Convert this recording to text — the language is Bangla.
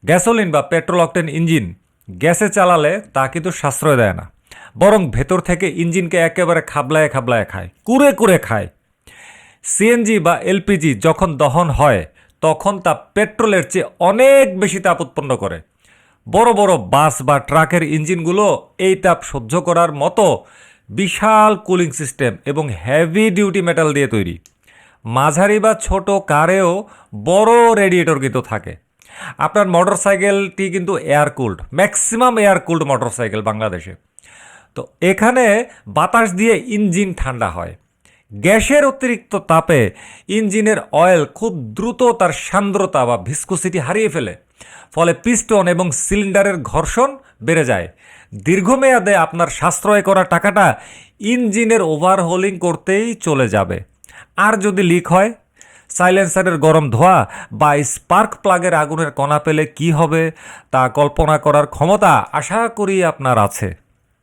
গ্যাসোলিন বা পেট্রোল অকটেন ইঞ্জিন গ্যাসে চালালে তা কিন্তু সাশ্রয় দেয় না, বরং ভেতর থেকে ইঞ্জিনকে একেবারে খাবলায় খাবলায় খায়, কুরে কুরে খায়। সিএনজি বা এলপিজি যখন দহন হয় তখন তা পেট্রোলের চেয়ে অনেক বেশি তাপ উৎপন্ন করে। বড় বড় বাস বা ট্রাকের ইঞ্জিনগুলো এই তাপ সহ্য করার মতো বিশাল কুলিং সিস্টেম এবং হেভি ডিউটি মেটাল দিয়ে তৈরি। মাঝারি বা ছোট কারেও বড় রেডিয়েটর কিন্তু থাকে। আপনার মোটরসাইকেলটি কিন্তু air cooled, maximum air cooled motorcycle বাংলাদেশে। তো এখানে বাতাস দিয়ে ইঞ্জিন ঠান্ডা হয়। গ্যাসের অতিরিক্ত তাপে ইঞ্জিনের অয়েল খুব দ্রুত তার সান্দ্রতা বা ভিসকোসিটি হারিয়ে ফেলে, ফলে পিস্টন এবং সিলিন্ডারের ঘর্ষণ বেড়ে যায়। দীর্ঘমেয়াদে আপনার সাশ্রয় করা টাকাটা ইঞ্জিনের ওভারহোলিং করতেই চলে যাবে। আর যদি লিক হয়, সাইলেন্সারের গরম ধোঁয়া বা স্পার্ক প্লাগের আগুনের কণা পেলে কি হবে তা কল্পনা করার ক্ষমতা আশা করি আপনার আছে।